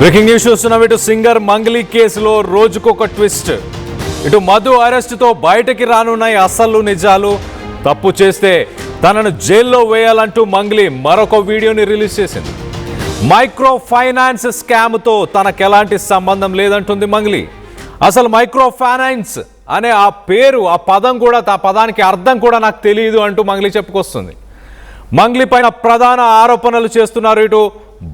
Breaking news చూస్తున్నాం. ఇటు singer Mangli కేసులో రోజుకొక ట్విస్ట్. ఇటు మధు అరెస్టుతో బయటకి రానున్నాయి అసలు నిజాలు. తప్పు చేస్తే తనను జైల్లో వేయాలంటూ మంగ్లీ మరొక వీడియోని రిలీజ్ చేసింది. మైక్రో ఫైనాన్స్ స్కామ్తో తనకు ఎలాంటి సంబంధం లేదంటుంది మంగ్లీ. అసలు మైక్రో ఫైనాన్స్ అనే ఆ పేరు, ఆ పదం కూడా, ఆ పదానికి అర్థం కూడా నాకు తెలియదు అంటూ మంగ్లీ చెప్పుకొస్తుంది. మంగ్లీ పైన ప్రధాన ఆరోపణలు చేస్తున్నారు ఇటు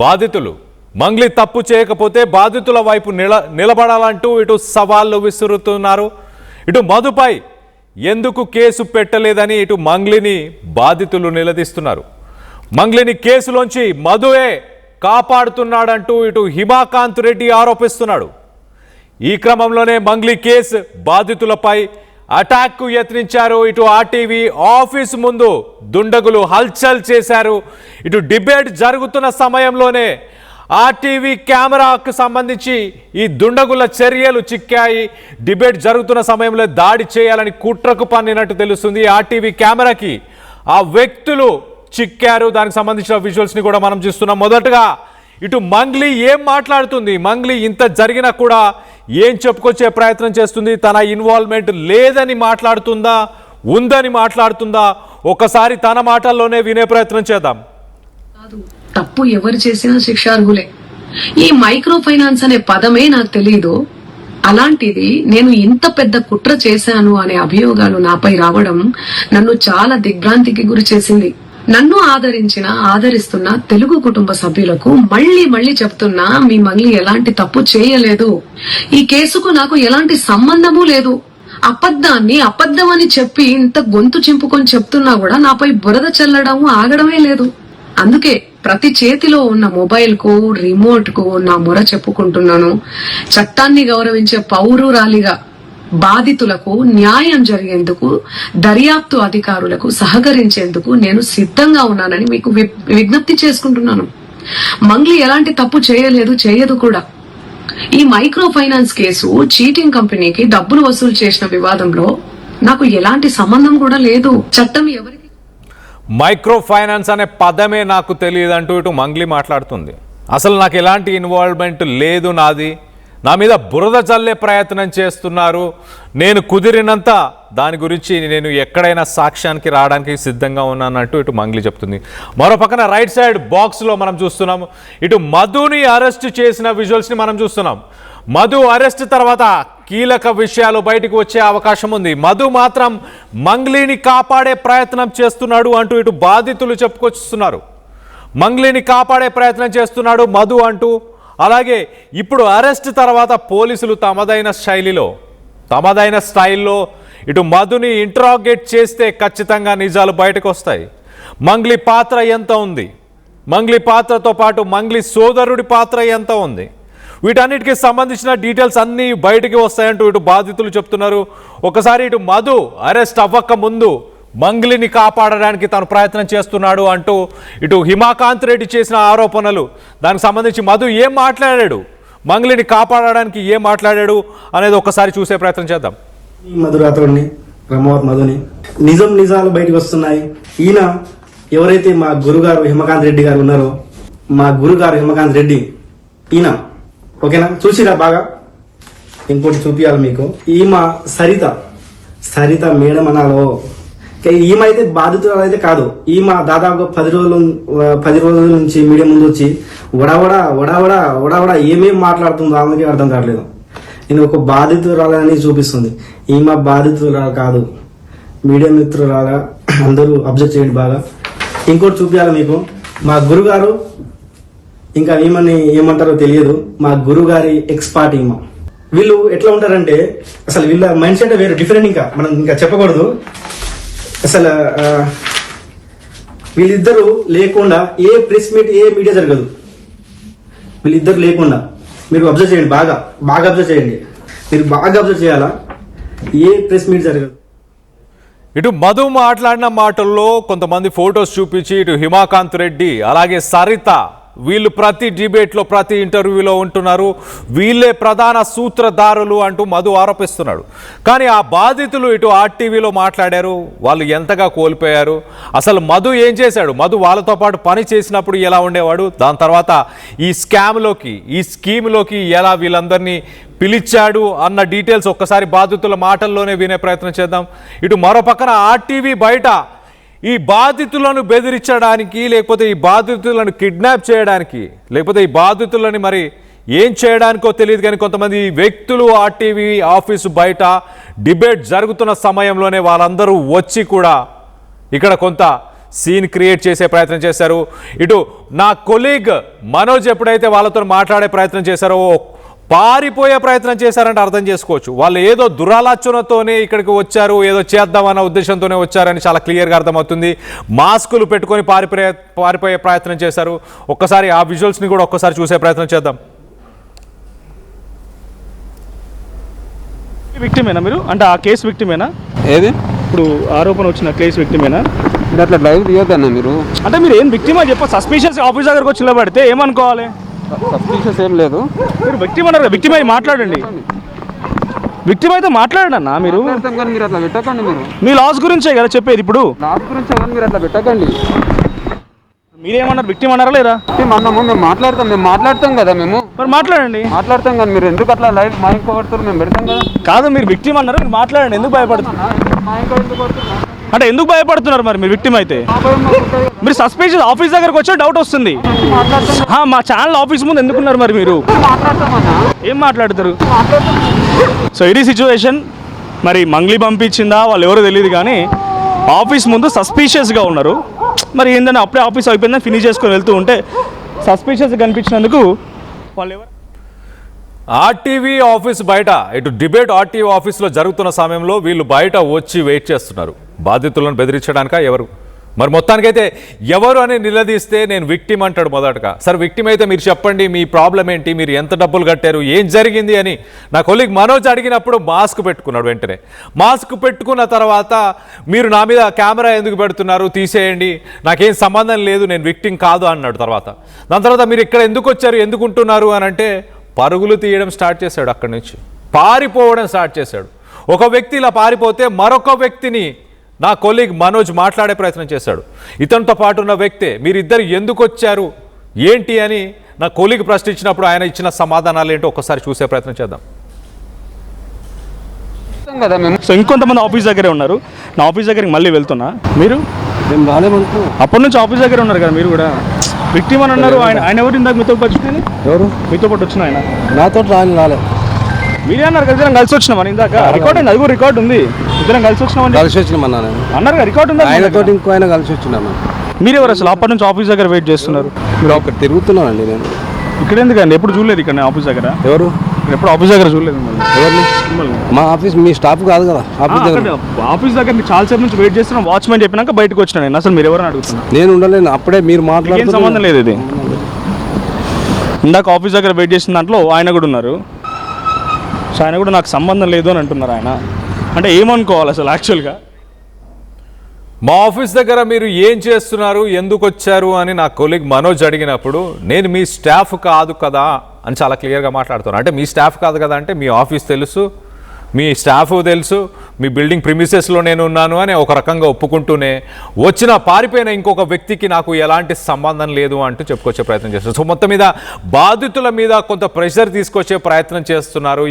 బాధితులు. మంగ్లీ తప్పు చేయకపోతే బాధితుల వైపు నిలబడాలంటూ ఇటు సవాళ్లు విసురుతున్నారు. ఇటు మధుపై ఎందుకు కేసు పెట్టలేదని ఇటు మంగ్లీని బాధితులు నిలదీస్తున్నారు. మంగ్లీని కేసులోంచి మధువే కాపాడుతున్నాడంటూ ఇటు హిమాకాంత్ రెడ్డి ఆరోపిస్తున్నాడు. ఈ క్రమంలోనే మంగ్లీ కేసు బాధితులపై అటాక్కు యత్నించారు. ఇటు ఆర్టీవీ ఆఫీస్ ముందు దుండగులు హల్చల్ చేశారు. ఇటు డిబేట్ జరుగుతున్న సమయంలోనే ఆర్టీవీ కెమెరాకు సంబంధించి ఈ దుండగుల చర్యలు చిక్కాయి. డిబేట్ జరుగుతున్న సమయంలో దాడి చేయాలని కుట్రకు పన్నినట్టు తెలుస్తుంది. ఆర్టీవీ కెమెరాకి ఆ వ్యక్తులు చిక్కారు. దానికి సంబంధించిన విజువల్స్ని కూడా మనం చూస్తున్నాం. మొదటగా ఇటు మంగ్లీ ఏం మాట్లాడుతుంది, మంగ్లీ ఇంత జరిగినా కూడా ఏం చెప్పుకొచ్చే ప్రయత్నం చేస్తుంది, తన ఇన్వాల్వ్మెంట్ లేదని మాట్లాడుతుందా, ఉందని మాట్లాడుతుందా, ఒకసారి తన మాటల్లోనే వినే ప్రయత్నం చేద్దాం. తప్పు ఎవరు చేసినా శిక్షార్హులే. ఈ మైక్రో ఫైనాన్స్ అనే పదమే నాకు తెలియదు. అలాంటిది నేను ఇంత పెద్ద కుట్ర చేశాను అనే అభియోగాలు నాపై రావడం నన్ను చాలా దిగ్భ్రాంతికి గురి చేసింది. నన్ను ఆదరిస్తున్న తెలుగు కుటుంబ సభ్యులకు మళ్ళీ చెప్తున్నా, మీ మంగ్లీ ఎలాంటి తప్పు చేయలేదు. ఈ కేసుకు నాకు ఎలాంటి సంబంధము లేదు. అబద్ధాన్ని అబద్ధమని చెప్పి ఇంత గొంతు చింపుకొని చెప్తున్నా కూడా నాపై బురద చల్లడం ఆగడమే లేదు. అందుకే ప్రతి చేతిలో ఉన్న మొబైల్ కు, రిమోట్ కు నా మొర చెప్పుకుంటున్నాను. చట్టాన్ని గౌరవించే పౌరురాలిగా బాధితులకు న్యాయం జరిగేందుకు, దర్యాప్తు అధికారులకు సహకరించేందుకు నేను సిద్ధంగా ఉన్నానని మీకు విజ్ఞప్తి చేసుకుంటున్నాను. మంగ్లీ ఎలాంటి తప్పు చేయలేదు, చేయదు కూడా. ఈ మైక్రో ఫైనాన్స్ కేసు చీటింగ్ కంపెనీకి డబ్బులు వసూలు చేసిన వివాదంలో నాకు ఎలాంటి సంబంధం కూడా లేదు. చట్టం ఎవరికి మైక్రో ఫైనాన్స్ అనే పదమే నాకు తెలియదు అంటూ ఇటు మంగ్లీ మాట్లాడుతుంది. అసలు నాకు ఎలాంటి ఇన్వాల్వ్మెంట్ లేదు, నా మీద బురద చల్లే ప్రయత్నం చేస్తున్నారు. నేను కుదిరినంత దాని గురించి నేను ఎక్కడైనా సాక్ష్యానికి రావడానికి సిద్ధంగా ఉన్నానంటూ ఇటు మంగ్లీ చెప్తుంది. మరో పక్కన రైట్ సైడ్ బాక్స్లో మనం చూస్తున్నాం ఇటు మధుని అరెస్ట్ చేసిన విజువల్స్ని మనం చూస్తున్నాం. మధు అరెస్ట్ తర్వాత కీలక విషయాలు బయటకు వచ్చే అవకాశం ఉంది. మధు మాత్రం మంగ్లీని కాపాడే ప్రయత్నం చేస్తున్నాడు అంటూ ఇటు బాధితులు చెప్పుకొస్తున్నారు. మంగ్లీని కాపాడే ప్రయత్నం చేస్తున్నాడు మధు అంటూ. అలాగే ఇప్పుడు అరెస్ట్ తర్వాత పోలీసులు తమదైన స్టైల్లో ఇటు మధుని ఇంట్రాగేట్ చేస్తే ఖచ్చితంగా నిజాలు బయటకు వస్తాయి. మంగ్లీ పాత్ర ఎంత ఉంది, మంగ్లీ పాత్రతో పాటు మంగ్లీ సోదరుడి పాత్ర ఎంత ఉంది, వీటన్నిటికీ సంబంధించిన డీటెయిల్స్ అన్నీ బయటికి వస్తాయంటూ ఇటు బాధితులు చెప్తున్నారు. ఒకసారి ఇటు మధు అరెస్ట్ అవ్వక ముందు మంగ్లీని కాపాడడానికి తను ప్రయత్నం చేస్తున్నాడు అంటూ ఇటు హిమాకాంత్ రెడ్డి చేసిన ఆరోపణలు, దానికి సంబంధించి మధు ఏం మాట్లాడాడు, మంగ్లీని కాపాడడానికి ఏం మాట్లాడాడు అనేది ఒకసారి చూసే ప్రయత్నం చేద్దాం. మధురాతరుణ్ణి, బ్రహ్మవత్ మధుని నిజాలు బయటకు వస్తున్నాయి. ఈయన ఎవరైతే మా గురుగారు హిమకాంత్ రెడ్డి గారు ఉన్నారో, మా గురుగారు హిమకాంత్ రెడ్డి ఈయన, ఓకేనా, చూసిరా బాగా. ఇంకోటి చూపియాలి మీకు. ఈమె సరిత మేడం అనాలో. ఈమె అయితే బాధితురాలు అయితే కాదు. ఈమె దాదాపు 10 రోజుల నుంచి మీడియా ముందు వచ్చి వడావడా ఏమేమి మాట్లాడుతుందో ఆమెకి అర్థం కావట్లేదు. నేను ఒక బాధితురాలని చూపిస్తుంది. ఈమె బాధితురాలు కాదు, మీడియా మిత్రురాలా. అందరూ అబ్జర్వ్ చేయండి బాగా. ఇంకోటి చూపించాలి మీకు. మా గురుగారు, ఇంకా ఈమెని ఏమంటారో తెలియదు, మా గురుగారి ఎక్స్పర్ట్ ఈమె. వీళ్ళు ఎట్లా ఉంటారంటే అసలు వీళ్ళ మైండ్ సెట్ వేరే డిఫరెంట్. ఇంకా మనం ఇంకా చెప్పకూడదు. అసలు వీళ్ళిద్దరూ లేకుండా ఏ ప్రెస్ మీట్, ఏ మీడియా జరగదు. వీళ్ళిద్దరు లేకుండా మీరు అబ్జర్వ్ చేయండి, బాగా అబ్జర్వ్ చేయండి. మీరు బాగా అబ్జర్వ్ చేయాలా, ఏ ప్రెస్ మీట్ జరగదు. ఇటు మధు మాట్లాడిన మాటల్లో కొంతమంది ఫొటోస్ చూపించి ఇటు హిమాకాంత్ రెడ్డి అలాగే సరిత వీళ్ళు ప్రతి డిబేట్లో ప్రతి ఇంటర్వ్యూలో ఉంటున్నారు, వీళ్ళే ప్రధాన సూత్రధారులు అంటూ మధు ఆరోపిస్తున్నాడు. కానీ ఆ బాధితులు ఇటు ఆర్టీవీలో మాట్లాడారు, వాళ్ళు ఎంతగా కోల్పోయారు, అసలు మధు ఏం చేశాడు, మధు వాళ్ళతో పాటు పని చేసినప్పుడు ఎలా ఉండేవాడు, దాని తర్వాత ఈ స్కామ్లోకి ఈ స్కీమ్లోకి ఎలా వీళ్ళందరినీ పిలిచాడు అన్న డీటెయిల్స్ ఒక్కసారి బాధితుల మాటల్లోనే వినే ప్రయత్నం చేద్దాం. ఇటు మరో పక్కన ఆర్టీవీ బయట ఈ బాధితులను బెదిరించడానికి, లేకపోతే ఈ బాధితులను కిడ్నాప్ చేయడానికి, లేకపోతే ఈ బాధితులని మరి ఏం చేయడానికో తెలియదు కానీ కొంతమంది వ్యక్తులు ఆర్టీవీ ఆఫీసు బయట డిబేట్ జరుగుతున్న సమయంలోనే వాళ్ళందరూ వచ్చి కూడా ఇక్కడ కొంత సీన్ క్రియేట్ చేసే ప్రయత్నం చేశారు. ఇటు నా కొలీగ్ మనోజ్ ఎప్పుడైతే వాళ్ళతో మాట్లాడే ప్రయత్నం చేశారో పారిపోయే ప్రయత్నం చేశారంటే అర్థం చేసుకోవచ్చు. వాళ్ళు ఏదో దురాలోచనతోనే ఇక్కడికి వచ్చారు, ఏదో చేద్దామన్న ఉద్దేశంతోనే వచ్చారని చాలా క్లియర్గా అర్థమవుతుంది. మాస్కులు పెట్టుకొని పారిపోయే ప్రయత్నం చేశారు. ఒక్కసారి ఆ విజువల్స్ని కూడా ఒక్కసారి చూసే ప్రయత్నం చేద్దాం. విక్టిమేనా మీరు? అంటే ఆ కేసు విక్టిమేనా? ఏది ఇప్పుడు ఆరోపణ వచ్చిన కేసు విక్టిమేనా? మీరు అట్లా లైవ్ తీయొద్దన్న మీరు. అంటే మీరు ఏం విక్టిమా చెప్ప, సస్పీషియస్ ఆఫీస్ దగ్గరకు వచ్చి నిలబడితే ఏమనుకోవాలి? సస్పీషియస్ ఏం లేదు. మీరు విక్టిమ్ అన్నారు, విక్టిమ్ అయి మాట్లాడండి. విక్టిమ్ అయితే మాట్లాడండి అన్న. మీరు కానీ మీరు అట్లా పెట్టకండి. మీరు మీ లాస్ గురించే కదా చెప్పేది. ఇప్పుడు లాస్ గురించి కానీ మీరు అట్లా పెట్టకండి. మీరేమన్నారు, విక్టిమ్ అన్నారా లేదా? అన్నాము, మేము మాట్లాడతాం కదా. మేము మరి మాట్లాడతాం కానీ మీరు ఎందుకు అట్లా లైవ్ మా ఇంకో పడుతారు? మేము పెడతాం కదా. కాదు, మీరు విక్టిమ్ అన్నారు, మీరు మాట్లాడండి. ఎందుకు భయపడుతున్నారు? అంటే ఎందుకు భయపడుతున్నారు మరి మీరు విక్టిమ్ అయితే? మీరు సస్పెన్షన్ ఆఫీస్ దగ్గరకు వచ్చే డౌట్ వస్తుంది. మా ఛానల్ ఆఫీస్ ముందు ఎందుకున్నారు మరి మీరు? ఏం మాట్లాడతారు? సో ఇది సిచ్యువేషన్. మరి మంగ్లీ పంపించిందా వాళ్ళు ఎవరో తెలియదు కానీ ఆఫీస్ ముందు సస్పీషియస్గా ఉన్నారు. మరి ఏంటంటే అప్పుడే ఆఫీస్ అయిపోయిందని ఫినిష్ చేసుకొని వెళ్తూ ఉంటే సస్పీషియస్గా కనిపించినందుకు వాళ్ళు ఎవరు? ఆర్టీవీ ఆఫీస్ బయట ఇటు డిబేట్ ఆర్టీవీ ఆఫీస్లో జరుగుతున్న సమయంలో వీళ్ళు బయట వచ్చి వెయిట్ చేస్తున్నారు. బాధితులను బెదిరించడానిక ఎవరు? మరి మొత్తానికైతే ఎవరు అని నిలదీస్తే నేను విక్టిమ్ అంటాడు మొదటగా. సరే విక్టిమ్ అయితే మీరు చెప్పండి, మీ ప్రాబ్లం ఏంటి, మీరు ఎంత డబ్బులు కట్టారు, ఏం జరిగింది అని నా కొలీగ్ మనోజ్ అడిగినప్పుడు మాస్క్ పెట్టుకున్నాడు. వెంటనే మాస్క్ పెట్టుకున్న తర్వాత మీరు నా మీద కెమెరా ఎందుకు పెడుతున్నారు, తీసేయండి, నాకేం సంబంధం లేదు, నేను విక్టిమ్ కాదు అన్నాడు. దాని తర్వాత మీరు ఇక్కడ ఎందుకు వచ్చారు, ఎందుకు ఉంటున్నారు అని అంటే పరుగులు తీయడం స్టార్ట్ చేశాడు. అక్కడి నుంచి పారిపోవడం స్టార్ట్ చేశాడు. ఒక వ్యక్తి ఇలా పారిపోతే మరొక వ్యక్తిని నా కొలీగ్ మనోజ్ మాట్లాడే ప్రయత్నం చేశాడు. ఇతనితో పాటు ఉన్న వ్యక్తే మీరిద్దరు ఎందుకు వచ్చారు ఏంటి అని నా కొలీగ్ ప్రశ్నించినప్పుడు ఆయన ఇచ్చిన సమాధానాలు ఏంటో ఒక్కసారి చూసే ప్రయత్నం చేద్దాం. సో ఇంకొంతమంది ఆఫీస్ దగ్గరే ఉన్నారు. నా ఆఫీస్ దగ్గరికి మళ్ళీ వెళ్తున్నా. మీరు అప్పటి నుంచి ఆఫీస్ దగ్గర ఉన్నారు కదా, మీరు కూడా విక్టిమ్ అని అన్నారు. ఆయన ఎవరు ఇందాక మీతో వచ్చిన? ఎవరు మీతో పాటు వచ్చిన ఆయన? నాతో రాలే. మీరే అన్నారు కదా ఇద్దరం కలిసి వచ్చినాం అని. ఇందాక రికార్డ్ అయింది, అది కూడా రికార్డ్ ఉంది. ఇద్దరం కలిసి వచ్చినామని అన్నారు, రికార్డ్ ఉంది. ఇంకో ఆయన కలిసి వచ్చినాము. మీరెవరు అసలు? అప్పటి నుంచి ఆఫీస్ దగ్గర వెయిట్ చేస్తున్నారు. మీరు అక్కడ తిరుగుతున్నానండి. నేను ఇక్కడ ఎందుకండి? ఎప్పుడు చూడలేదు ఇక్కడ ఆఫీస్ దగ్గర. ఎవరు? ఎప్పుడు ఆఫీస్ దగ్గర చూడలేదు. మా ఆఫీస్ మీ స్టాఫ్ కాదు కదా. ఆఫీస్ దగ్గర మీరు చాలా సేపు నుంచి వెయిట్ చేస్తున్నాం. వాచ్మెన్ చెప్పినాక బయటకు వచ్చినా నేను. అసలు మీరు ఎవరైనా అడుగుతున్నారు? నేను ఉండలేను. అప్పుడే మీరు మాట్లాడే సంబంధం లేదు. ఇది ఇందాక ఆఫీస్ దగ్గర వెయిట్ చేసిన దాంట్లో ఆయన కూడా ఉన్నారు. సో ఆయన కూడా నాకు సంబంధం లేదు అని అంటున్నారు. ఆయన అంటే ఏమనుకోవాలి అసలు యాక్చువల్గా? మా ఆఫీస్ దగ్గర మీరు ఏం చేస్తున్నారు, ఎందుకు వచ్చారు అని నా కొలీగ్ మనోజ్ అడిగినప్పుడు నేను మీ స్టాఫ్ కాదు కదా అని చాలా క్లియర్గా మాట్లాడుతున్నాను. అంటే మీ స్టాఫ్ కాదు కదా అంటే మీ ఆఫీస్ తెలుసు, మీ స్టాఫ్ తెలుసు, మీ బిల్డింగ్ ప్రిమిసెస్లో నేను ఉన్నాను అని ఒక రకంగా ఒప్పుకుంటూనే పారిపోయిన ఇంకొక వ్యక్తికి నాకు ఎలాంటి సంబంధం లేదు అంటూ చెప్పుకొచ్చే ప్రయత్నం చేస్తున్నారు. సో మొత్తం మీద బాధితుల మీద కొంత ప్రెషర్ తీసుకొచ్చే ప్రయత్నం చేస్తున్నారు.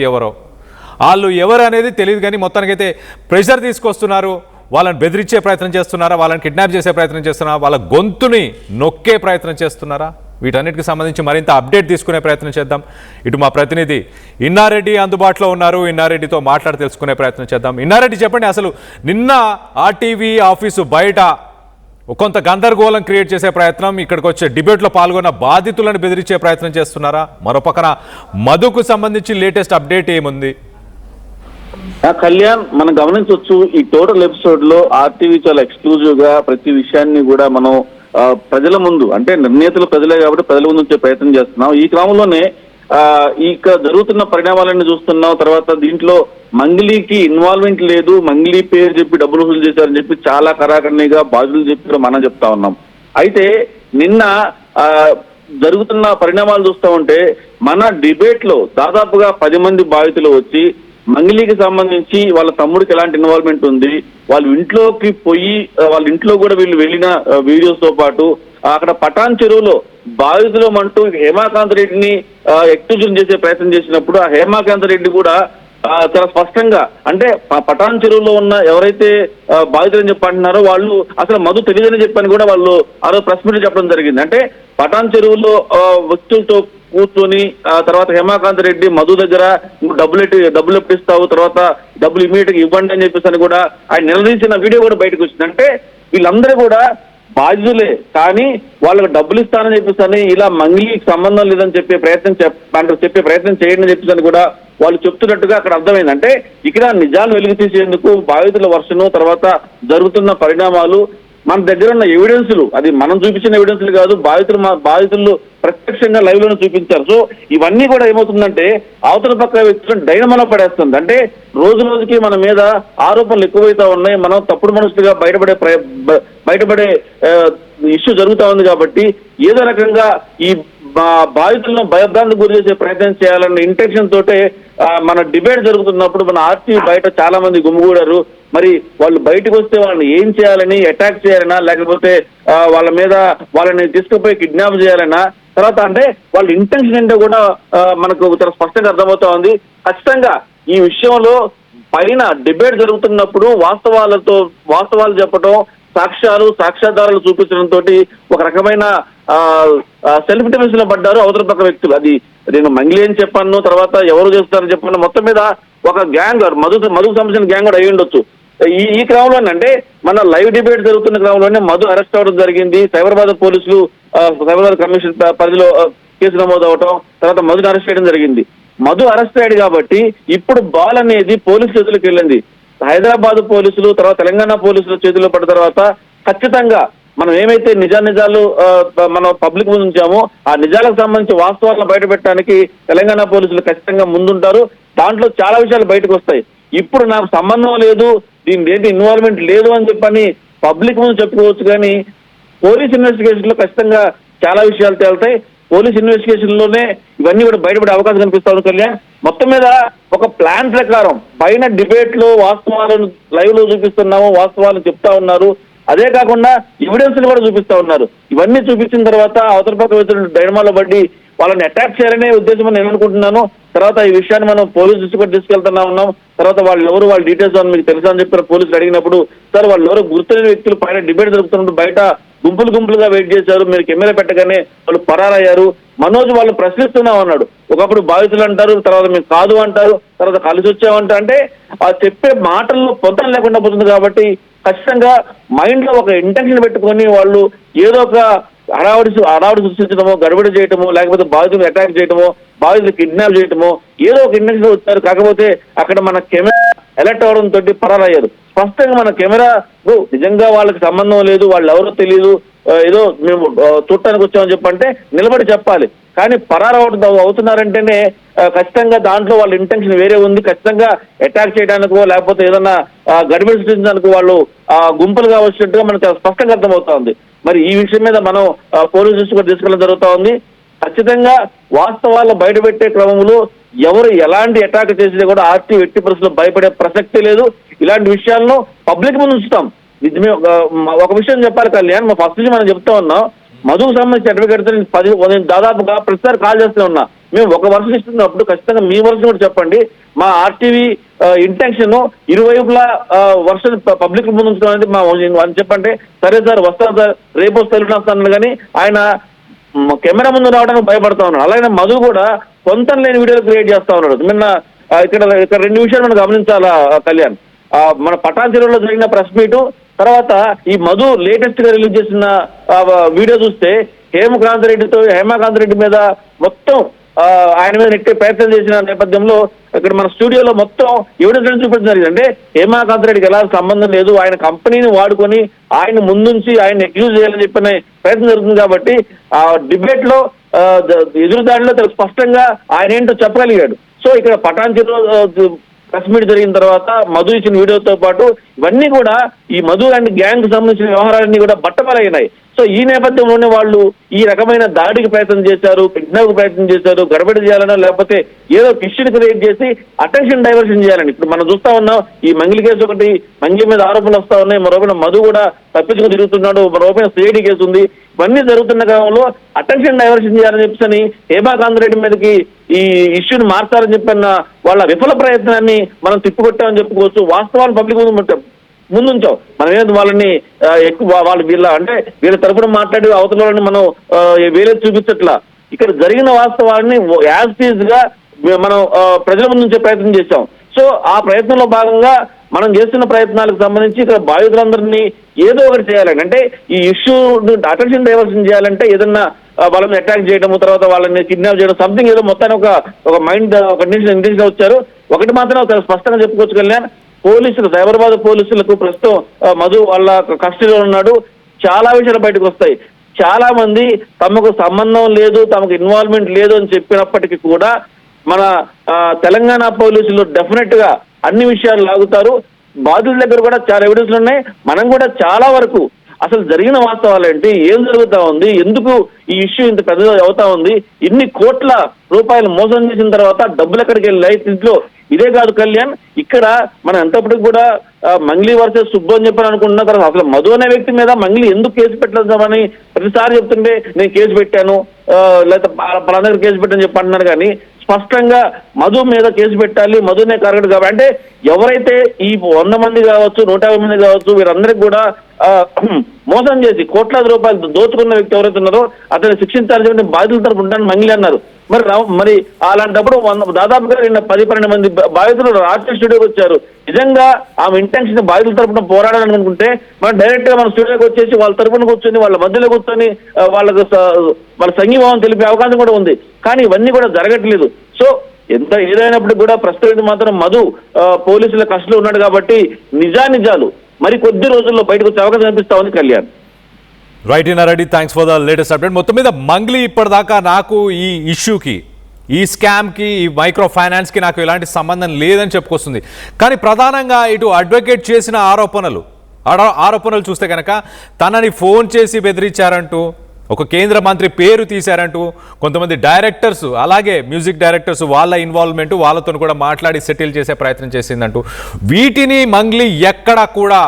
వాళ్ళు ఎవరు అనేది తెలియదు కానీ మొత్తానికైతే ప్రెషర్ తీసుకొస్తున్నారు. వాళ్ళని బెదిరించే ప్రయత్నం చేస్తున్నారా, వాళ్ళని కిడ్నాప్ చేసే ప్రయత్నం చేస్తున్నారా, వాళ్ళ గొంతుని నొక్కే ప్రయత్నం చేస్తున్నారా? వీటన్నిటికి సంబంధించి మరింత అప్డేట్ తీసుకునే ప్రయత్నం చేద్దాం. ఇటు మా ప్రతినిధి ఇన్నారెడ్డి అందుబాటులో ఉన్నారు. ఇన్నారెడ్డితో మాట్లాడి తెలుసుకునే ప్రయత్నం చేద్దాం. ఇన్నారెడ్డి చెప్పండి, అసలు నిన్న ఆర్టీవీ ఆఫీసు బయట కొంత గందరగోళం క్రియేట్ చేసే ప్రయత్నం, ఇక్కడికి వచ్చే డిబేట్లో పాల్గొన్న బాధితులను బెదిరించే ప్రయత్నం చేస్తున్నారా? మరోపక్కన మధుకు సంబంధించి లేటెస్ట్ అప్డేట్ ఏముంది? కళ్యాణ్, మనం గమనించవచ్చు ఈ టోటల్ ఎపిసోడ్ లో ఆర్టీవీ చాలా ఎక్స్క్లూజివ్ గా ప్రతి విషయాన్ని కూడా మనం ప్రజల ముందు, అంటే నిర్ణేతలు ప్రజలే కాబట్టి ప్రజల ముందు వచ్చే ప్రయత్నం చేస్తున్నాం. ఈ క్రమంలోనే ఇక జరుగుతున్న పరిణామాలన్నీ చూస్తున్నాం. తర్వాత దీంట్లో మంగ్లీకి ఇన్వాల్వ్మెంట్ లేదు, మంగ్లీ పేరు చెప్పి డబ్బులు వసూలు చేశారని చెప్పి చాలా కరాఖండిగా బాధ్యులు చెప్పి మనం చెప్తా ఉన్నాం. అయితే నిన్న జరుగుతున్న పరిణామాలు చూస్తూ ఉంటే మన డిబేట్ లో దాదాపుగా 10 మంది బాధితులు వచ్చి మంగిలికి సంబంధించి వాళ్ళ తమ్ముడికి ఎలాంటి ఇన్వాల్వ్మెంట్ ఉంది, వాళ్ళ ఇంట్లోకి పోయి వాళ్ళ ఇంట్లో కూడా వీళ్ళు వెళ్ళిన వీడియోస్ తో పాటు అక్కడ పటాన్ చెరువులో బాధితులు అంటూ హేమాకాంత్ రెడ్డిని ఎక్స్క్యూజన్ చేసే ప్రయత్నం చేసినప్పుడు ఆ హేమాకాంత్ రెడ్డి కూడా చాలా స్పష్టంగా అంటే పటాన్ చెరువులో ఉన్న ఎవరైతే బాధితులని చెప్పంటున్నారో వాళ్ళు అసలు మధు తెలియదని చెప్పని కూడా వాళ్ళు ఆ రోజు ప్రెస్ మీట్ చెప్పడం జరిగింది. అంటే పటాన్ చెరువులో వ్యక్తులతో కూర్చొని తర్వాత హేమాకాంత్ రెడ్డి మధు దగ్గర డబ్బులు ఎప్పిస్తావు, తర్వాత డబ్బులు ఇమీడియట్ గా ఇవ్వండి అని చెప్పేసి అని కూడా ఆయన నిలదీసిన వీడియో కూడా బయటకు వచ్చింది. అంటే వీళ్ళందరూ కూడా బాధ్యులే, కానీ వాళ్ళకి డబ్బులు ఇస్తానని చెప్పేసి ఇలా మంగిలికి సంబంధం లేదని చెప్పే ప్రయత్నం చేయండి అని చెప్పేసి కూడా వాళ్ళు చెప్తున్నట్టుగా అక్కడ అర్థమైంది. అంటే ఇక్కడ నిజాలు వెలుగు తీసేందుకు బాధితుల వర్షను తర్వాత జరుగుతున్న పరిణామాలు మన దగ్గర ఉన్న ఎవిడెన్సులు, అది మనం చూపించిన ఎవిడెన్సులు కాదు, బాధితులు ప్రత్యక్షంగా లైవ్ లోనే చూపించారు. సో ఇవన్నీ కూడా ఏమవుతుందంటే అవతల పక్క వ్యక్తులను డైనమలో పడేస్తుంది. అంటే రోజు రోజుకి మన మీద ఆరోపణలు ఎక్కువైతా ఉన్నాయి, మనం తప్పుడు మనుషులుగా బయటపడే ఇష్యూ జరుగుతా ఉంది. కాబట్టి ఏదో రకంగా ఈ బాధితులను భయభ్రాంతికి గురి చేసే ప్రయత్నం చేయాలన్న ఇంటెన్షన్ తోటే మన డిబేట్ జరుగుతున్నప్పుడు మన ఆర్టీవీ బయట చాలా మంది గుమిగూడారు. మరి వాళ్ళు బయటకు వస్తే వాళ్ళని ఏం చేయాలని, అటాక్ చేయాలన్నా లేకపోతే వాళ్ళని తీసుకుపోయి కిడ్నాప్ చేయాలన్నా, తర్వాత అంటే వాళ్ళ ఇంటెన్షన్ ఏంటో కూడా మనకు చాలా స్పష్టంగా అర్థమవుతా ఉంది. ఖచ్చితంగా ఈ విషయంలో పైన డిబేట్ జరుగుతున్నప్పుడు వాస్తవాలు చెప్పడం, సాక్ష్యాధారాలు చూపించడంతో ఒక రకమైన సెల్ఫ్ డిఫెన్స్ లో పడ్డారు అవతల పక్క వ్యక్తులు. అది నేను మంగిలి అని చెప్పాను, తర్వాత ఎవరు చేస్తారని చెప్పాను, మొత్తం మీద ఒక గ్యాంగ్ మధుకు సంబంధించిన గ్యాంగ్ కూడా అయ్యి ఉండొచ్చు. ఈ క్రమంలోనే అంటే మన లైవ్ డిబేట్ జరుగుతున్న క్రమంలోనే మధు అరెస్ట్ అవ్వడం జరిగింది. సైబరాబాద్ పోలీసులు సైబరాబాద్ కమిషన్ పరిధిలో కేసు నమోదు అవటం, తర్వాత మధుని అరెస్ట్ చేయడం జరిగింది. మధు అరెస్ట్ అయ్యాడు కాబట్టి ఇప్పుడు బాల్ అనేది పోలీసు చేతులకు వెళ్ళింది. హైదరాబాద్ పోలీసులు తర్వాత తెలంగాణ పోలీసుల చేతిలో పడిన తర్వాత ఖచ్చితంగా మనం ఏమైతే నిజాలు మనం పబ్లిక్ ముందు ఉంచామో ఆ నిజాలకు సంబంధించి వాస్తవాలను బయట పెట్టడానికి తెలంగాణ పోలీసులు ఖచ్చితంగా ముందుంటారు. దాంట్లో చాలా విషయాలు బయటకు వస్తాయి. ఇప్పుడు నాకు సంబంధం లేదు, దీని ఏంటి ఇన్వాల్వ్మెంట్ లేదు అని చెప్పని పబ్లిక్ ముందు చెప్పుకోవచ్చు, కానీ పోలీస్ ఇన్వెస్టిగేషన్ లో ఖచ్చితంగా చాలా విషయాలు తేలుతాయి. పోలీస్ ఇన్వెస్టిగేషన్ లోనే ఇవన్నీ కూడా బయటపడే అవకాశం కనిపిస్తా ఉంది. కళ్యాణ్, మొత్తం మీద ఒక ప్లాన్ ప్రకారం పైన డిబేట్ లో వాస్తవాలను లైవ్ లో చూపిస్తున్నాము, వాస్తవాలను చెప్తా ఉన్నారు, అదే కాకుండా ఎవిడెన్స్ కూడా చూపిస్తా ఉన్నారు. ఇవన్నీ చూపించిన తర్వాత అవతల పక్క వ్యక్తులు డైనమాలో పడి వాళ్ళని అటాక్ చేయాలనే ఉద్దేశం నేను అనుకుంటున్నాను. తర్వాత ఈ విషయాన్ని మనం పోలీసు దృష్టి కూడా తీసుకెళ్తున్నా ఉన్నాం. తర్వాత వాళ్ళు ఎవరు, వాళ్ళ డీటెయిల్స్ మీకు తెలుసా అని చెప్పారు పోలీసులు అడిగినప్పుడు. సార్ వాళ్ళు ఎవరు గుర్తులేని వ్యక్తులు పైన డిబేట్ జరుగుతున్నప్పుడు బయట గుంపులుగా వెయిట్ చేశారు, మీరు కెమెరా పెట్టగానే వాళ్ళు పరారయ్యారు. మనోజ్ వాళ్ళు ప్రశ్నిస్తున్నాం అన్నాడు. ఒకప్పుడు బాధితులు అంటారు, తర్వాత మేము కాదు అంటారు, తర్వాత కలిసి వచ్చామంట. అంటే ఆ చెప్పే మాటల్లో పొంతం లేకుండా పోతుంది. కాబట్టి ఖచ్చితంగా మైండ్ లో ఒక ఇంటెన్షన్ పెట్టుకొని వాళ్ళు ఏదో ఒక హడావుడి సృష్టించడమో, గడబడి చేయటమో, లేకపోతే బాధితులు అటాక్ చేయటమో, బాధితులు కిడ్నాప్ చేయటమో ఏదో ఒక ఇంటెన్షన్ వచ్చారు. కాకపోతే అక్కడ మన కెమెరా అలర్ట్ అవడంతో పరారయ్యారు. స్పష్టంగా మన కెమెరా నిజంగా వాళ్ళకి సంబంధం లేదు, వాళ్ళు ఎవరో తెలియదు, ఏదో మేము చూడటానికి వచ్చామని చెప్పంటే నిలబడి చెప్పాలి. కానీ అవుతున్నారంటేనే ఖచ్చితంగా దాంట్లో వాళ్ళ ఇంటెన్షన్ వేరే ఉంది. ఖచ్చితంగా అటాక్ చేయడానికో లేకపోతే ఏదన్నా గడిబిడి సృష్టించడానికి వాళ్ళు గుంపులుగా వచ్చినట్టుగా మనకు చాలా స్పష్టంగా అర్థమవుతా ఉంది. మరి ఈ విషయం మీద మనం పోలీసు దృష్టి కూడా తీసుకెళ్ళడం జరుగుతా ఉంది. ఖచ్చితంగా వాస్తవాలు బయటపెట్టే క్రమంలో ఎవరు ఎలాంటి అటాక్ చేసినా కూడా ఆర్టీ ఎట్టి పరిస్థితుల్లో భయపడే ప్రసక్తి లేదు. ఇలాంటి విషయాలను పబ్లిక్ ముందు ఉంచుతాం. నిజమే. ఒక విషయం చెప్పాలి కళ్యాణ్, ఫస్ట్ నుంచి మనం చెప్తా ఉన్నాం, మధుకు సంబంధించి సర్టిఫికేట్ దాదాపుగా ప్రతిసారి కాల్ చేస్తూ ఉన్నా. మేము ఒక వర్షం ఇస్తున్నప్పుడు ఖచ్చితంగా మీ వర్షం కూడా చెప్పండి. మా ఆర్టీవీ ఇంటెన్షన్ ఇరువైపులా వర్షం పబ్లిక్ ముందు ఉంచడం అనేది మా అని చెప్పంటే, సరే సార్ వస్తాను సార్, రేపు వస్తాను కానీ ఆయన కెమెరా ముందు రావడానికి భయపడతా ఉన్నాడు. అలాగే మధు కూడా సొంతం లేని వీడియోలు క్రియేట్ చేస్తా ఉన్నాడు. నిన్న ఇక్కడ 2 విషయాలు మనం గమనించాలా కళ్యాణ్. మన పటాన్ చెరువులో జరిగిన ప్రెస్ మీటు, తర్వాత ఈ మధు లేటెస్ట్ గా రిలీజ్ చేసిన వీడియో చూస్తే హేమాకాంత్ రెడ్డి మీద మొత్తం ఆయన మీద నెట్టే ప్రయత్నం చేసిన నేపథ్యంలో ఇక్కడ మన స్టూడియోలో మొత్తం ఎవిడెన్స్ చూపించడం జరిగింది. అంటే హేమాకాంత్ రెడ్డికి ఎలా సంబంధం లేదు, ఆయన కంపెనీని వాడుకొని ఆయన ముందుంచి ఆయన ఎక్యూజ్ చేయాలని చెప్పిన ప్రయత్నం జరుగుతుంది. కాబట్టి ఆ డిబేట్ లో ఎదురుదాడిలో స్పష్టంగా ఆయన ఏంటో చెప్పగలిగాడు. సో ఇక్కడ పటాన్ చెరువు ప్రెస్ మీట్ జరిగిన తర్వాత మధు ఇచ్చిన వీడియోతో పాటు ఇవన్నీ కూడా ఈ మధు అండ్ గ్యాంగ్ సంబంధించిన వ్యవహారాలన్నీ కూడా బట్టబలైనాయి. సో ఈ నేపథ్యంలోనే వాళ్ళు ఈ రకమైన దాడికి ప్రయత్నం చేశారు, కిడ్నాప్ ప్రయత్నం చేశారు, గడబడి చేయాలనో లేకపోతే ఏదో కిష్యూని క్రియేట్ చేసి అటెన్షన్ డైవర్షన్ చేయాలని. ఇప్పుడు మనం చూస్తా ఉన్నాం, ఈ మంగిలి కేసు ఒకటి, మంగి మీద ఆరోపణలు వస్తా ఉన్నాయి, మరోపైన మధు కూడా తప్పించుకుని తిరుగుతున్నాడు, మరోపైన సిఐడి కేసు ఉంది. ఇవన్నీ జరుగుతున్న క్రమంలో అటెన్షన్ డైవర్షన్ చేయాలని చెప్పని హేమాకాంత్ రెడ్డి మీదకి ఈ ఇష్యూని మార్చాలని చెప్పిన వాళ్ళ విఫల ప్రయత్నాన్ని మనం తిప్పికొట్టామని చెప్పుకోవచ్చు. వాస్తవాలు పబ్లిక్ ముందుంచాం. మనం ఏదో వాళ్ళని ఎక్కువ వాళ్ళు వీళ్ళ తరపున మాట్లాడి అవతల వాళ్ళని మనం వేరేది చూపించట్లా. ఇక్కడ జరిగిన వాస్తవాన్ని యాజ్ టీజ్ గా మనం ప్రజల ముందు ఉంచే ప్రయత్నం చేశాం. సో ఆ ప్రయత్నంలో భాగంగా మనం చేస్తున్న ప్రయత్నాలకు సంబంధించి ఇక్కడ బాధితులందరినీ ఏదో ఒకటి చేయాలండి. అంటే ఈ ఇష్యూ అటెన్షన్ డైవర్షన్ చేయాలంటే ఏదన్నా వాళ్ళని అటాక్ చేయడము, తర్వాత వాళ్ళని కిడ్నాప్ చేయడం, సంథింగ్ ఏదో మొత్తాన్ని ఒక మైండ్ ఇంటెన్షన్ వచ్చారు. ఒకటి మాత్రం స్పష్టంగా చెప్పుకోవచ్చు కళ్యాణ్, పోలీసులు, సైబరాబాద్ పోలీసులకు ప్రస్తుతం మధు వాళ్ళ కస్టడీలో ఉన్నాడు. చాలా విషయాలు బయటకు వస్తాయి. చాలా మంది తమకు సంబంధం లేదు, తమకు ఇన్వాల్వ్మెంట్ లేదు అని చెప్పినప్పటికీ కూడా మన తెలంగాణ పోలీసులు డెఫినెట్ గా అన్ని విషయాలు లాగుతారు. బాధితుల దగ్గర కూడా చాలా ఎవిడెన్స్లు ఉన్నాయి. మనం కూడా చాలా వరకు అసలు జరిగిన వాస్తవాలు ఏంటి, ఏం జరుగుతా ఉంది, ఎందుకు ఈ ఇష్యూ ఇంత పెద్దగా అవుతా ఉంది, ఇన్ని కోట్ల రూపాయలు మోసం చేసిన తర్వాత డబ్బులు ఎక్కడికి వెళ్ళాయి, ఇంట్లో ఇదే కాదు కళ్యాణ్, ఇక్కడ మనం ఎంతప్పటికి కూడా మంగ్లీ వర్సెస్ సుబ్బు అని చెప్పని అనుకుంటున్న తర్వాత అసలు మధు అనే వ్యక్తి మీద మంగ్లీ ఎందుకు కేసు పెట్టలేదని ప్రతిసారి చెప్తుంటే నేను కేసు పెట్టాను, లేకపోతే పలానా కేసు పెట్టని చెప్పి అంటున్నారు. కానీ స్పష్టంగా మధు మీద కేసు పెట్టాలి, మధునే కరెక్ట్ కాబట్టి అంటే ఎవరైతే ఈ 100 మంది కావచ్చు, 150 మంది కావచ్చు, వీరందరికీ కూడా మోసం చేసి కోట్లాది రూపాయలు దోచుకున్న వ్యక్తి ఎవరైతే ఉన్నారో అతన్ని శిక్షించాలని చెప్పి బాధితుల తరపు ఉంటాను మంగ్లీ అన్నారు. మరి అలాంటప్పుడు దాదాపుగా 10-12 మంది బాధితులు రాత్రి స్టూడియోకి వచ్చారు. నిజంగా ఆమె ఇంటెన్షన్ బాధితుల తరపున పోరాడాలని అనుకుంటే మనం డైరెక్ట్ గా మన స్టూడియోకి వచ్చేసి వాళ్ళ తరపున కూర్చొని వాళ్ళ మధ్యలో కూర్చొని వాళ్ళ సంఘీభావం తెలిపే అవకాశం కూడా ఉంది. కానీ ఇవన్నీ కూడా జరగట్లేదు. సో ఏదైనప్పటికీ కూడా ప్రస్తుతం మాత్రం మధు పోలీసుల కస్టడీలో ఉన్నాడు కాబట్టి నిజాలు మరి కొద్ది రోజుల్లో బయటకు వచ్చే అవకాశం కనిపిస్తా ఉంది Kalyan. Right in Reddy, thanks for the latest update. మొత్తం మీద మంగ్లీ ఇప్పటిదాకా నాకు ఈ ఇష్యూకి, ఈ స్కామ్కి, ఈ మైక్రో ఫైనాన్స్కి నాకు ఎలాంటి సంబంధం లేదని చెప్పుకొస్తుంది. కానీ ప్రధానంగా ఇటు అడ్వకేట్ చేసిన ఆరోపణలు చూస్తే కనుక తనని ఫోన్ చేసి బెదిరించారంటూ, ఒక కేంద్ర మంత్రి పేరు తీశారంటూ, కొంతమంది డైరెక్టర్స్, అలాగే మ్యూజిక్ డైరెక్టర్స్ వాళ్ళ ఇన్వాల్వ్మెంట్, వాళ్ళతో కూడా మాట్లాడి సెటిల్ చేసే ప్రయత్నం చేసిందంటూ, వీటిని మంగ్లీ ఎక్కడా కూడా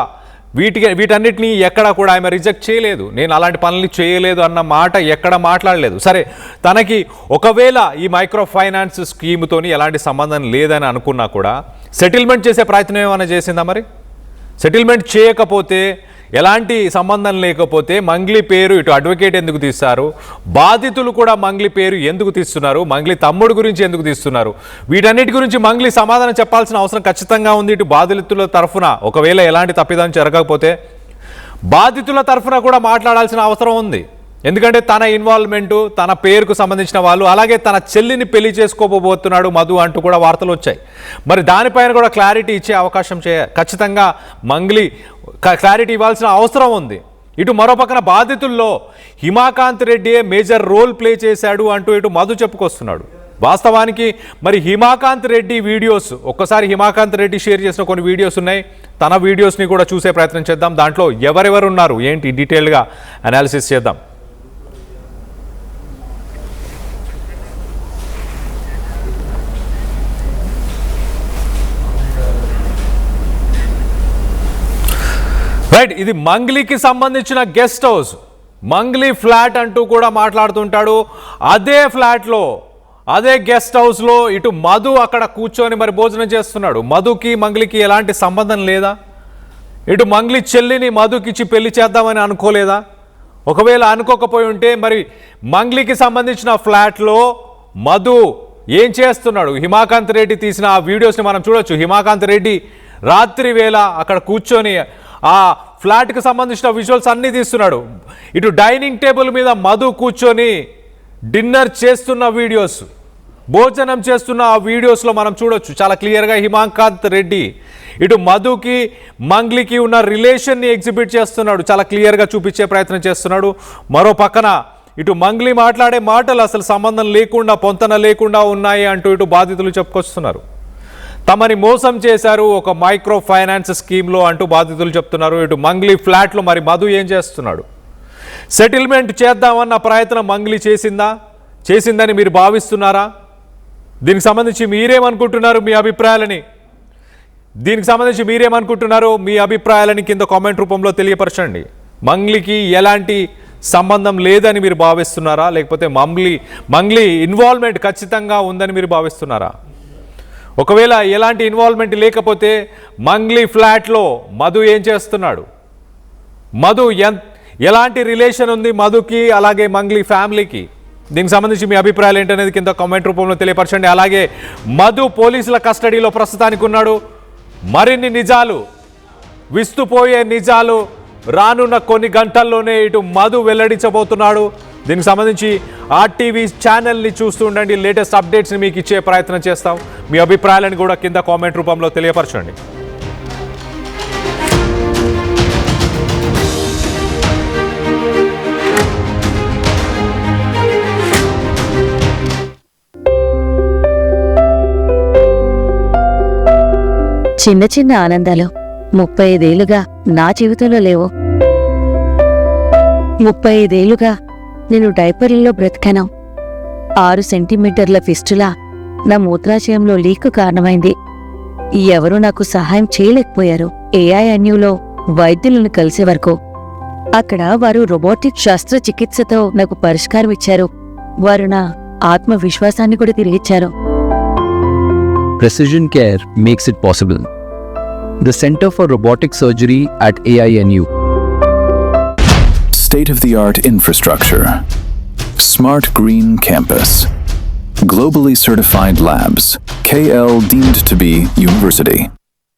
వీటన్నిటినీ ఎక్కడా కూడా ఆమె రిజెక్ట్ చేయలేదు. నేను అలాంటి పనులు చేయలేదు అన్న మాట ఎక్కడ మాట్లాడలేదు. సరే, తనకి ఒకవేళ ఈ మైక్రో ఫైనాన్స్ స్కీమ్తోని ఎలాంటి సంబంధం లేదని అనుకున్నా కూడా సెటిల్మెంట్ చేసే ప్రయత్నం ఏమైనా చేసిందా? మరి సెటిల్మెంట్ చేయకపోతే, ఎలాంటి సంబంధం లేకపోతే మంగ్లీ పేరు ఇటు అడ్వకేట్ ఎందుకు తీస్తారు, బాధితులు కూడా మంగ్లీ పేరు ఎందుకు తీస్తున్నారు, మంగ్లీ తమ్ముడు గురించి ఎందుకు తీస్తున్నారు, వీటన్నిటి గురించి మంగ్లీ సమాధానం చెప్పాల్సిన అవసరం ఖచ్చితంగా ఉంది. ఇటు బాధితుల తరఫున ఒకవేళ ఎలాంటి తప్పిదం జరగకపోతే బాధితుల తరఫున కూడా మాట్లాడాల్సిన అవసరం ఉంది. ఎందుకంటే తన ఇన్వాల్వ్మెంటు, తన పేరుకు సంబంధించిన వాళ్ళు, అలాగే తన చెల్లిని పెళ్లి చేసుకోబోతున్నాడు మధు అంటూ కూడా వార్తలు వచ్చాయి. మరి దానిపైన కూడా క్లారిటీ ఇచ్చే అవకాశం ఖచ్చితంగా మంగ్లీ క్లారిటీ ఇవ్వాల్సిన అవసరం ఉంది. ఇటు మరో పక్కన బాధితుల్లో హిమాకాంత్ రెడ్డియే మేజర్ రోల్ ప్లే చేశాడు అంటూ ఇటు మధు చెప్పుకొస్తున్నాడు. వాస్తవానికి మరి హిమాకాంత్ రెడ్డి వీడియోస్, ఒక్కసారి హిమాకాంత్ రెడ్డి షేర్ చేసిన కొన్ని వీడియోస్ ఉన్నాయి, తన వీడియోస్ని కూడా చూసే ప్రయత్నం చేద్దాం. దాంట్లో ఎవరెవరు ఉన్నారు ఏంటి డీటెయిల్గా అనాలిసిస్ చేద్దాం. రైట్, ఇది మంగ్లీకి సంబంధించిన గెస్ట్ హౌస్, మంగ్లీ ఫ్లాట్ అంటూ కూడా మాట్లాడుతుంటాడు. అదే ఫ్లాట్లో, అదే గెస్ట్ హౌస్లో ఇటు మధు అక్కడ కూర్చొని మరి భోజనం చేస్తున్నాడు. మధుకి మంగ్లీకి ఎలాంటి సంబంధం లేదా? ఇటు మంగ్లీ చెల్లిని మధుకిచ్చి పెళ్లి చేద్దామని అనుకోలేదా? ఒకవేళ అనుకోకపోయి ఉంటే మరి మంగ్లీకి సంబంధించిన ఫ్లాట్లో మధు ఏం చేస్తున్నాడు? హిమాకాంత్ రెడ్డి తీసిన ఆ వీడియోస్ని మనం చూడొచ్చు. హిమాకాంత్ రెడ్డి రాత్రి వేళ అక్కడ కూర్చొని ఆ ఫ్లాట్కి సంబంధించిన విజువల్స్ అన్నీ తీస్తున్నాడు. ఇటు డైనింగ్ టేబుల్ మీద మధు కూర్చొని డిన్నర్ చేస్తున్న వీడియోస్, భోజనం చేస్తున్న ఆ వీడియోస్లో మనం చూడొచ్చు చాలా క్లియర్గా. హిమాకాంత్ రెడ్డి ఇటు మధుకి మంగ్లీకి ఉన్న రిలేషన్ని ఎగ్జిబిట్ చేస్తున్నాడు, చాలా క్లియర్గా చూపించే ప్రయత్నం చేస్తున్నాడు. మరో పక్కన ఇటు మంగ్లీ మాట్లాడే మాటలు అసలు సంబంధం లేకుండా, పొంతన లేకుండా ఉన్నాయి అంటూ ఇటు బాధితులు చెప్పుకొస్తున్నారు. తమని మోసం చేశారు ఒక మైక్రో ఫైనాన్స్ స్కీమ్లో అంటూ బాధితులు చెప్తున్నారు. ఇటు మంగ్లీ ఫ్లాట్లో మరి మధు ఏం చేస్తున్నాడు? సెటిల్మెంట్ చేద్దామన్న ప్రయత్నం మంగ్లీ చేసిందని మీరు భావిస్తున్నారా? దీనికి సంబంధించి మీరేమనుకుంటున్నారు? మీ అభిప్రాయాలని కింద కామెంట్ రూపంలో తెలియపరచండి. మంగ్లీకి ఎలాంటి సంబంధం లేదని మీరు భావిస్తున్నారా, లేకపోతే మంగ్లీ ఇన్వాల్వ్మెంట్ ఖచ్చితంగా ఉందని మీరు భావిస్తున్నారా? ఒకవేళ ఎలాంటి ఇన్వాల్వ్మెంట్ లేకపోతే మంగ్లీ ఫ్లాట్లో మధు ఏం చేస్తున్నాడు? ఎలాంటి రిలేషన్ ఉంది మధుకి అలాగే మంగ్లీ ఫ్యామిలీకి? దీనికి సంబంధించి మీ అభిప్రాయాలు ఏంటనేది కింద కామెంట్ రూపంలో తెలియపరచండి. అలాగే మధు పోలీసుల కస్టడీలో ప్రస్తుతానికి ఉన్నాడు. మరిన్ని నిజాలు, విస్తుపోయే నిజాలు రానున్న కొన్ని గంటల్లోనే ఇటు మధు వెల్లడించబోతున్నాడు. దీనికి సంబంధించి ఆర్టీవీ ఛానల్ని చూస్తూ ఉండండి. లేటెస్ట్ అప్డేట్స్ని మీకు ఇచ్చే ప్రయత్నం చేస్తాం. మీ అభిప్రాయాలను కూడా కింద కామెంట్ రూపంలో తెలియపరచండి. చిన్న చిన్న ఆనందాలు 35 ఏళ్లుగా నా జీవితంలో లేవు. 35 ఏళ్లుగా నేను డైపర్లలో బ్రతికాను. 6 సెంటీమీటర్ల ఫిస్టులా నా మూత్రాశయంలో లీక్ కారణమైంది. ఎవరూ నాకు సహాయం చేయలేకపోయారు. AINUలో వైద్యులను కలిసే వరకు. అక్కడ వారు రోబోటిక్ శస్త్రచికిత్సతో నాకు పరిష్కారం ఇచ్చారు. వారు నా ఆత్మవిశ్వాసాన్ని కూడా తిరిగిచ్చారు. Precision Care makes it possible. The Center for Robotic Surgery at AINU. State-of-the-art infrastructure. Smart Green Campus. Globally certified labs. KL deemed to be university.